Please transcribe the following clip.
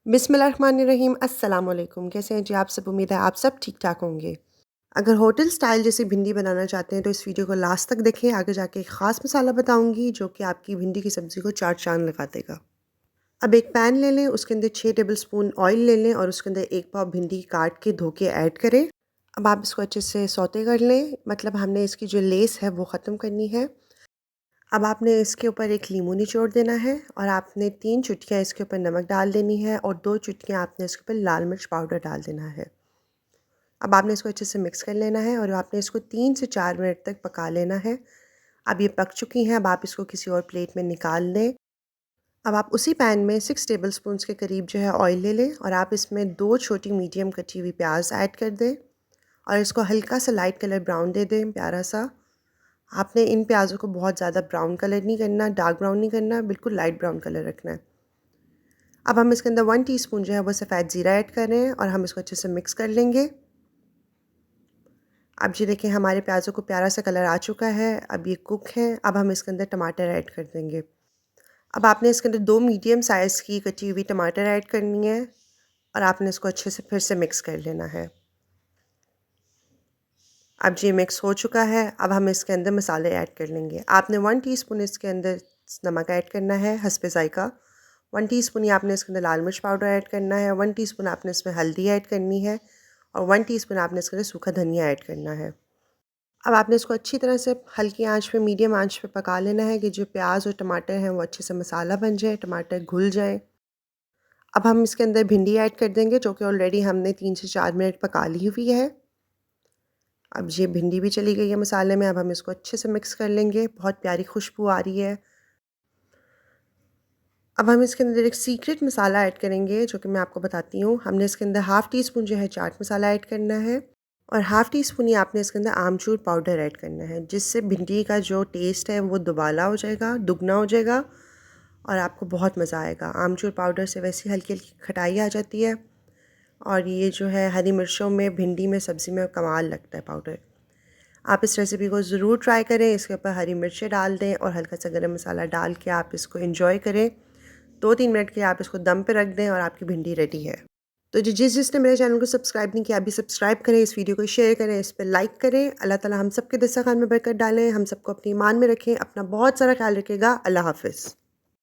बिस्मिल्लाहिर्रहमानिर्रहीम अस्सलाम वालेकुम। कैसे हैं जी आप सब? उम्मीद है आप सब ठीक ठाक होंगे। अगर होटल स्टाइल जैसी भिंडी बनाना चाहते हैं तो इस वीडियो को लास्ट तक देखें। आगे जाके एक ख़ास मसाला बताऊंगी जो कि आपकी भिंडी की सब्ज़ी को चार चांद लगा देगा। अब एक पैन ले लें, उसके अंदर 6 टेबलस्पून ऑयल ले लें और उसके अंदर एक पाव भिंडी काट के धो के ऐड करें। अब आप इसको अच्छे से सौते कर लें, मतलब हमने इसकी जो लेस है वो ख़त्म करनी है। अब आपने इसके ऊपर एक लीमू निचोड़ देना है और आपने 3 चुटकियाँ इसके ऊपर नमक डाल देनी है और 2 चुटकियाँ आपने इसके ऊपर लाल मिर्च पाउडर डाल देना है। अब आपने इसको अच्छे से मिक्स कर लेना है और आपने इसको 3 से 4 मिनट तक पका लेना है। अब ये पक चुकी हैं, अब आप इसको किसी और प्लेट में निकाल लें। अब आप उसी पैन में 6 टेबलस्पून के करीब जो है ऑयल ले लें और आप इसमें 2 छोटी मीडियम कटी हुई प्याज ऐड कर दें और इसको हल्का सा लाइट कलर ब्राउन दे दें, प्यारा सा। आपने इन प्याज़ों को बहुत ज़्यादा ब्राउन कलर नहीं करना, डार्क ब्राउन नहीं करना, बिल्कुल लाइट ब्राउन कलर रखना है। अब हम इसके अंदर 1 टीस्पून जो है वो सफ़ेद ज़ीरा ऐड कर रहे हैं और हम इसको अच्छे से मिक्स कर लेंगे। अब जी देखें हमारे प्याज़ों को प्यारा सा कलर आ चुका है, अब ये कुक है। अब हम इसके अंदर टमाटर ऐड कर देंगे। अब आपने इसके अंदर 2 मीडियम साइज़ की कटी हुई टमाटर ऐड करनी है और आपने इसको अच्छे से फिर से मिक्स कर लेना है। अब ये मिक्स हो चुका है, अब हम इसके अंदर मसाले ऐड कर लेंगे। आपने 1 टीस्पून इसके अंदर नमक ऐड करना है हस्बे ज़ायक़ा, 1 टीस्पून ही आपने इसके अंदर लाल मिर्च पाउडर ऐड करना है, 1 टीस्पून आपने इसमें हल्दी ऐड करनी है और 1 टीस्पून आपने इसके अंदर सूखा धनिया ऐड करना है। अब आपने इसको अच्छी तरह से हल्की आंच पे, मीडियम आंच पे पका लेना है कि जो प्याज और टमाटर हैं वो अच्छे से मसाला बन जाए, टमाटर घुल जाए। अब हम इसके अंदर भिंडी ऐड कर देंगे जो कि ऑलरेडी हमने 3 से 4 मिनट पका ली हुई है। अब ये भिंडी भी चली गई है मसाले में, अब हम इसको अच्छे से मिक्स कर लेंगे। बहुत प्यारी खुशबू आ रही है। अब हम इसके अंदर एक सीक्रेट मसाला ऐड करेंगे जो कि मैं आपको बताती हूँ। हमने इसके अंदर हाफ़ टी स्पून जो है चाट मसाला ऐड करना है और हाफ़ टी स्पून ही आपने इसके अंदर आमचूर पाउडर ऐड करना है, जिससे भिंडी का जो टेस्ट है वो दुबाला हो जाएगा, दुगना हो जाएगा और आपको बहुत मज़ा आएगा। आमचूर पाउडर से वैसे हल्की हल्की खटाई आ जाती है और ये जो है हरी मिर्चों में, भिंडी में, सब्ज़ी में कमाल लगता है पाउडर। आप इस रेसिपी को ज़रूर ट्राई करें। इसके ऊपर हरी मिर्चें डाल दें और हल्का सा गरम मसाला डाल के आप इसको एंजॉय करें। 2-3 मिनट के लिए आप इसको दम पे रख दें और आपकी भिंडी रेडी है। तो जिसने मेरे चैनल को सब्सक्राइब नहीं किया, अभी सब्सक्राइब करें, इस वीडियो को शेयर करें, इस पर लाइक करें। अल्लाह ताला हम सबके दस्तरखान में बरकत डालें, हम सबको अपनी ईमान में रखें। अपना बहुत सारा ख्याल रखिएगा। अल्लाह हाफ़िज़।